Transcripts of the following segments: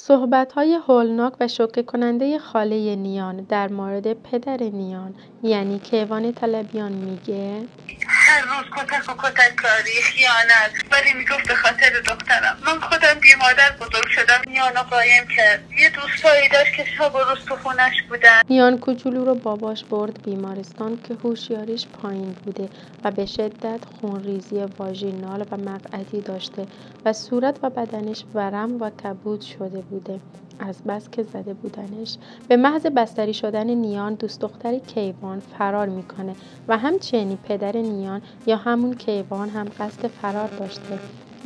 صحبت‌های هولناک و شوکه کننده خاله نیان در مورد پدر نیان یعنی کیوان طلبیان میگه هر روز کتک و کتک کاری خیانت، ولی میگفت به خاطر دخترم. من خودم بی مادر بزرگ شدم. نیانو قایم کرد. یه دوستایی داشت که شب و روز تو خونش بودن. نیان کوچولو رو باباش برد بیمارستان که هوشیاریش پایین بوده و به شدت خونریزی واژینال و مقعدی داشته و صورت و بدنش ورم و کبود شده بوده از بس که زده بودنش. به محض بستری شدن نیان دوست دختر کیوان فرار میکنه و همچنین پدر نیان یا همون کیوان هم قصد فرار داشته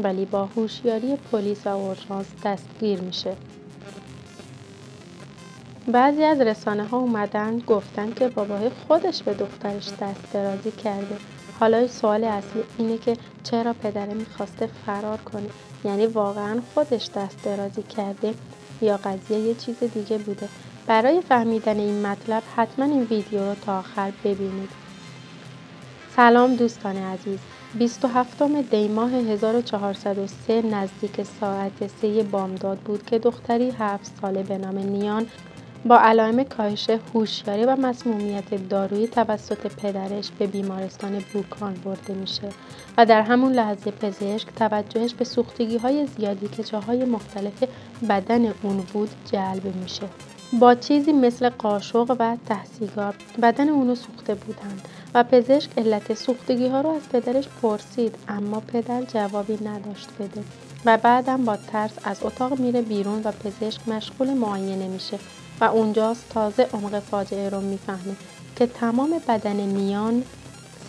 ولی با هوشیاری پلیس و اورژانس دستگیر میشه. بعضی از رسانه‌ها اومدن گفتن که بابای خودش به دخترش دست درازی کرده. حالا سوال اصلی اینه که چرا پدره میخواسته فرار کنه؟ یعنی واقعا خودش دست درازی کرده یا قضیه یه چیز دیگه بوده؟ برای فهمیدن این مطلب حتما این ویدیو رو تا آخر ببینید. سلام دوستان عزیز. 27 دی ماه 1403 نزدیک ساعت 3 بامداد بود که دختری 7 ساله به نام نیان با علائم کاهش هوشیاری و مسمومیت دارویی توسط پدرش به بیمارستان بوکان برده میشه و در همون لحظه پزشک توجهش به سوختگی‌های زیادی که جاهای مختلف بدن اون بود جلب میشه. با چیزی مثل قاشق و ته سیگار بدن اونو سوخته بودند و پزشک علت سوختگی‌ها رو از پدرش پرسید اما پدر جوابی نداشت بده و بعدم با ترس از اتاق میره بیرون و پزشک مشغول معاینه میشه و اونجاست تازه عمق فاجعه رو میفهمه که تمام بدن نیان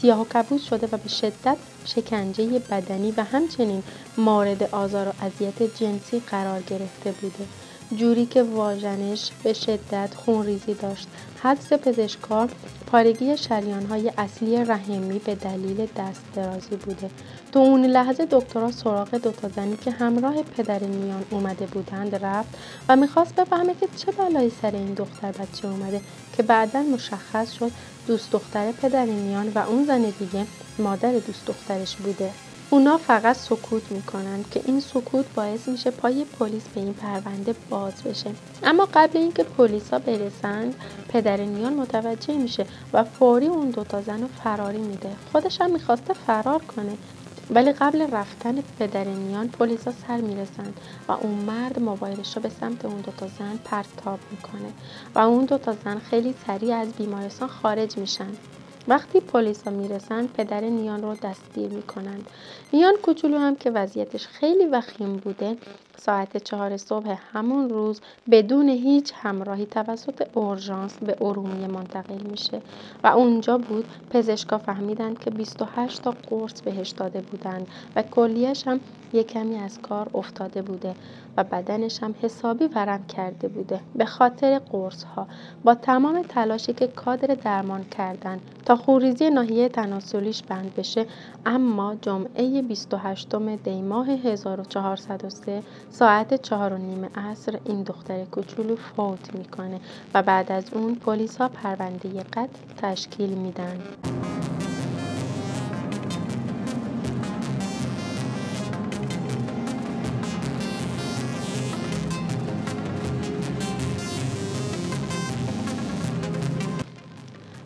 سیاه و کبود شده و به شدت شکنجه بدنی و همچنین مورد آزار و اذیت جنسی قرار گرفته بوده، جوری که واژنش به شدت خونریزی داشت. حدس پزشکا پارگی شریان‌های اصلی رحمی به دلیل دست درازی بوده. تو اون لحظه دکترها سراغ دوتا زنی که همراه پدر نیان اومده بودند رفت و میخواست بفهمه که چه بلایی سر این دختر بچه اومده که بعداً مشخص شد دوست دختر پدر نیان و اون زن دیگه مادر دوست دخترش بوده. اونا فقط سکوت میکنن که این سکوت باعث میشه پای پلیس به این پرونده باز بشه. اما قبل اینکه پلیسا برسند پدر نیان متوجه میشه و فوری اون دوتا زن رو فراری میده. خودش هم میخواسته فرار کنه ولی قبل رفتن پدر نیان پلیسا سر میرسند و اون مرد موبایلش رو به سمت اون دوتا زن پرتاب میکنه و اون دوتا زن خیلی سریع از بیمارستان خارج میشن. وقتی پلیسا میرسن پدر نیان رو دستگیر میکنند. نیان کوچولو هم که وضعیتش خیلی وخیم بوده ساعت 4 صبح همون روز بدون هیچ همراهی توسط اورژانس به ارومیه منتقل میشه و اونجا بود پزشکا فهمیدند که 28 تا قرص بهش داده بودند و کلیه‌اش هم یک کمی از کار افتاده بوده و بدنش هم حسابی ورم کرده بوده به خاطر قرص ها. با تمام تلاشی که کادر درمان کردن تا خونریزی ناحیه تناسلیش بند بشه اما جمعه 28 دی ماه 1403 ساعت 4:30 عصر این دختر کوچولو فوت میکنه و بعد از اون پلیس ها پرونده قتل تشکیل میدن.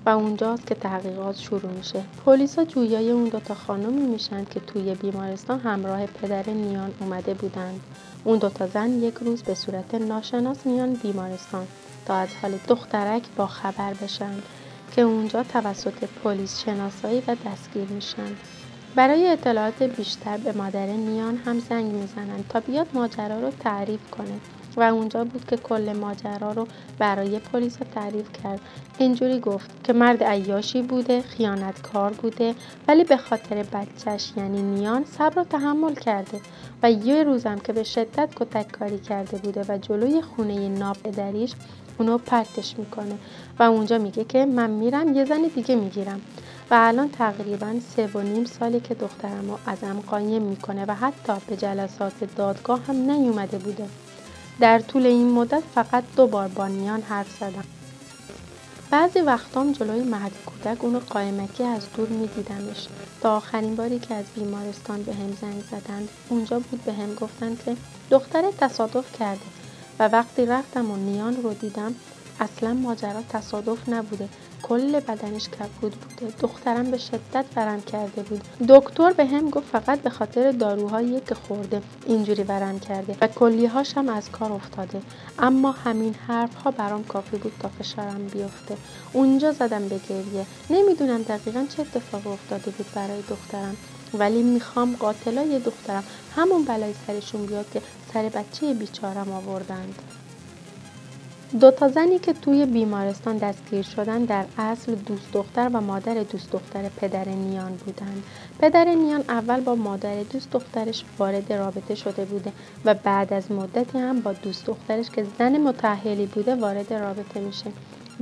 و اونجاست که تحقیقات شروع میشه. پلیسا جویای اون دوتا خانومی میشن که توی بیمارستان همراه پدر نیان اومده بودند. اون دوتا زن یک روز به صورت ناشناس میان بیمارستان تا از حال دخترک با خبر بشن که اونجا توسط پلیس شناسایی و دستگیر میشن. برای اطلاعات بیشتر به مادر نیان هم زنگ میزنن تا بیاد ماجرا رو تعریف کنه و اونجا بود که کل ماجرا رو برای پلیس تعریف کرد. اینجوری گفت که مرد عیاشی بوده، خیانتکار بوده ولی به خاطر بچهش یعنی نیان صبر و تحمل کرده و یه روزم که به شدت کتک کاری کرده بوده و جلوی خونه ناب پدریش اونو پرتش میکنه و اونجا میگه که من میرم یه زن دیگه میگیرم و الان تقریباً 3.5 ساله که دخترمو ازم قایم میکنه و حتی به جلسات دادگاه هم نیومده بوده. در طول این مدت فقط 2 بار با نیان حرف زدم. بعضی وقتام جلوی مهد کودک اونو قائمکی از دور میدیدمش. تا آخرین باری که از بیمارستان به هم زنگ زدن اونجا بود به هم گفتن که دختر تصادف کرده و وقتی رفتم و نیان رو دیدم اصلا ماجرا تصادف نبوده. کل بدنش کبود بوده. دخترم به شدت ورم کرده بود. دکتر به هم گفت فقط به خاطر داروهایی که خورده اینجوری ورم کرده و کلیهاش هم از کار افتاده. اما همین حرفها برام کافی بود تا فشارم بیفته. اونجا زدم به گریه. نمیدونم دقیقاً چه اتفاقی افتاده بود برای دخترم، ولی میخوام قاتلای دخترم همون بلای سرشون بیاد که سر بچه بیچارم آوردند. 2 زنی که توی بیمارستان دستگیر شدن در اصل دوست دختر و مادر دوست دختر پدر نیان بودند. پدر نیان اول با مادر دوست دخترش وارد رابطه شده بوده و بعد از مدتی هم با دوست دخترش که زن متأهلی بوده وارد رابطه میشه.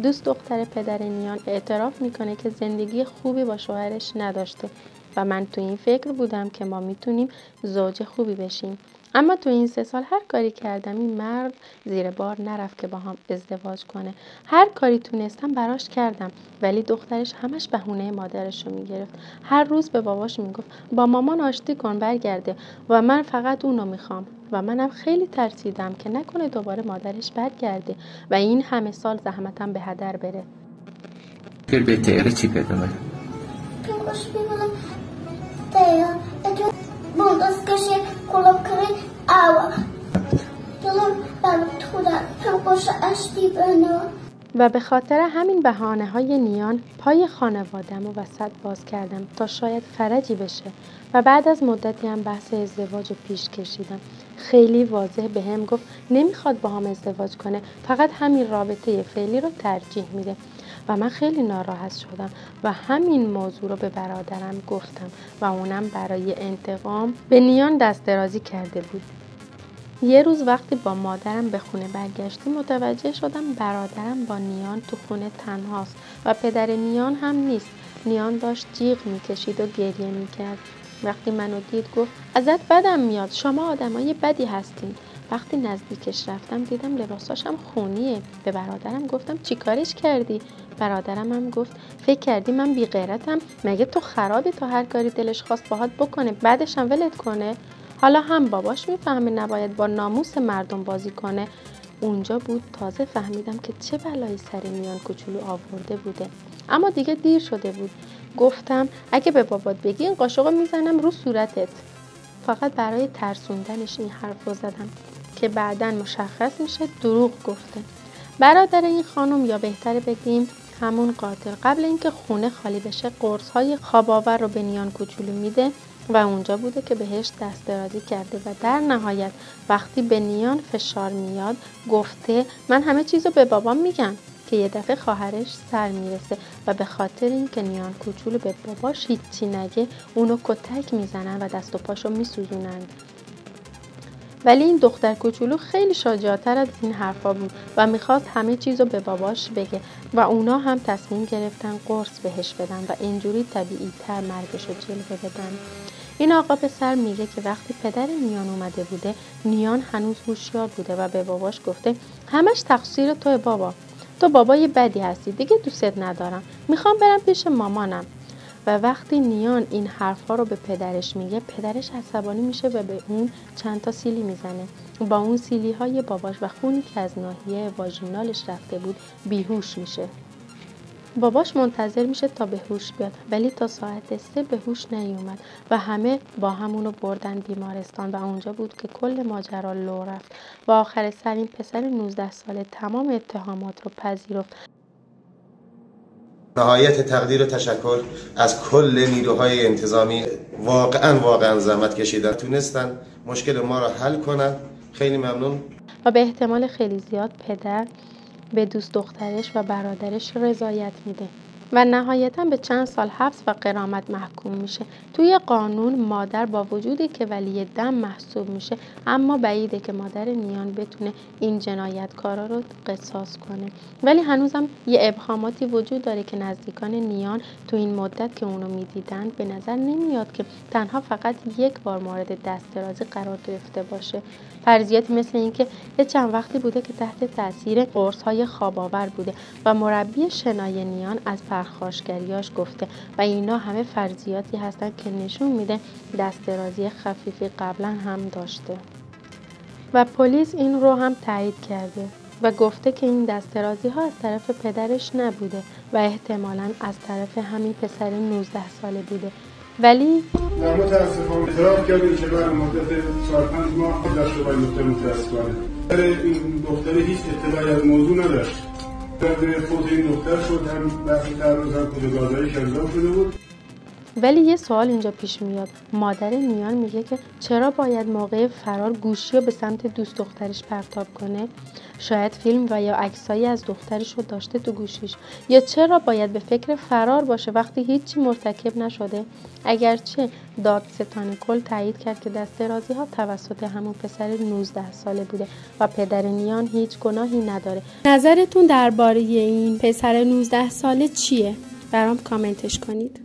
دوست دختر پدر نیان اعتراف میکنه که زندگی خوبی با شوهرش نداشته و من تو این فکر بودم که ما میتونیم زوج خوبی بشیم. اما تو این 3 سال هر کاری کردم این مرد زیر بار نرفت که با هم ازدواج کنه. هر کاری تونستم براش کردم، ولی دخترش همش بهونه مادرش رو میگرفت. هر روز به باباش میگفت با مامان آشتی کن برگرده و من فقط اونو میخوام. و منم خیلی ترسیدم که نکنه دوباره مادرش برگرده و این همه سال زحمتم به هدر بره. چی بدونه؟ و به خاطر همین بهانه‌های نیان پای خانواده‌مو وسط باز کردم تا شاید فرجی بشه و بعد از مدتی هم بحث ازدواج رو پیش کشیدم. خیلی واضح به هم گفت نمیخواد با هم ازدواج کنه، فقط همین رابطه فعلی رو ترجیح میده و من خیلی ناراحت شدم و همین موضوع رو به برادرم گفتم و اونم برای انتقام به نیان دست درازی کرده بود. یه روز وقتی با مادرم به خونه برگشتیم متوجه شدم برادرم با نیان تو خونه تنهاست و پدر نیان هم نیست. نیان داشت جیغ میکشید و گریه میکرد. وقتی منو دید گفت ازت بدم میاد، شما آدمای بدی هستین. وقتی نزدیکش رفتم دیدم لباساشم خونیه. به برادرم گفتم چی کارش کردی؟ برادرم هم گفت فکر کردی من بی غیرتم؟ مگه تو خرابی تا هر کاری دلش خواست باهات بکنه بعدش هم ولت کنه؟ حالا هم باباش میفهمه نباید با ناموس مردم بازی کنه. اونجا بود تازه فهمیدم که چه بلایی سر نیان کوچولو آورده بوده. اما دیگه دیر شده بود. گفتم اگه به بابات بگی این قاشقو میزنم رو صورتت. فقط برای ترسوندنش این حرف رو زدم که بعداً مشخص میشه دروغ گفته. برادر این خانم، یا بهتره بگیم همون قاتل، قبل اینکه خونه خالی بشه قرص‌های خواب‌آور رو به نیان کوچولو میده و اونجا بوده که بهش دست درازی کرده و در نهایت وقتی به نیان فشار میاد گفته من همه چیزو به بابام میگم، که یه دفعه خواهرش سر میرسه و به خاطر اینکه نیان کوچولو به باباش هیچی نگه اونو کتک میزنن و دست و پاشو میسوزونن. ولی این دختر کوچولو خیلی شجاع‌تر از این حرفا بود و میخواست همه چیزو به باباش بگه و اونا هم تصمیم گرفتن قرص بهش بدن و اینجوری طبیعی‌تر مرگشو جلوه بدن. این آقا پسر میگه که وقتی پدر نیان اومده بوده نیان هنوز هوشیار بوده و به باباش گفته همش تقصیر توه بابا، تو بابای بدی هستی، دیگه دوستت ندارم، میخوام برم پیش مامانم. و وقتی نیان این حرفا رو به پدرش میگه پدرش عصبانی میشه و به اون چند تا سیلی میزنه. با اون سیلی های باباش و خونی که از ناحیه واژینالش رفته بود بیهوش میشه. باباش منتظر میشه تا به هوش بیاد ولی تا ساعت 3 به هوش نیومد و همه با همونو بردن بیمارستان و اونجا بود که کل ماجرا لو رفت و آخر سر این پسر 19 ساله تمام اتهامات رو پذیرفت. نهایت تقدیر و تشکر از کل نیروهای انتظامی، واقعا زحمت کشیدن، تونستن مشکل ما رو حل کنن. خیلی ممنون. و به احتمال خیلی زیاد پدر به دوست دخترش و برادرش رضایت میده و نهایتاً به چند سال حبس و غرامت محکوم میشه. توی قانون مادر با وجودی که ولی دم محسوب میشه اما بعیده که مادر نیان بتونه این جنایتکارا رو قصاص کنه. ولی هنوزم یه ابهاماتی وجود داره که نزدیکان نیان تو این مدت که اونو میدیدن به نظر نمیاد که تنها فقط یک بار مورد دست درازی قرار گرفته باشه. فرضیاتی مثل این که یه چند وقتی بوده که تحت تاثیر قرص‌های خواب‌آور بوده و مربی شنای نیان از پرخاشگریاش گفته و اینا همه فرضیاتی هستن که نشون میده دست درازی خفیفی قبلا هم داشته. و پلیس این رو هم تایید کرده و گفته که این دست‌درازی‌ها از طرف پدرش نبوده و احتمالاً از طرف همین پسر 19 ساله بوده. ولی متاسفانه اعتراف کردیم که برای مدت 4-5 ماه داشت رو باید متاسفانه این دختر هیچ اطلاعی از موضوع نداشت. بعد فوت این دختر شد هم بحث تعرض هم خودگاهی کردن شده بود. ولی یه سوال اینجا پیش میاد. مادر نیان میگه که چرا باید موقع فرار گوشی رو به سمت دوست دخترش پرتاب کنه؟ شاید فیلم و یا عکسایی از دخترش رو داشته تو گوشیش. یا چرا باید به فکر فرار باشه وقتی هیچی مرتکب نشده؟ اگرچه دادستان کل تایید کرد که دست‌درازی‌ها توسط همون پسر 19 ساله بوده و پدر نیان هیچ گناهی نداره. نظرتون درباره این پسر 19 ساله چیه؟ برام کامنتش کنید.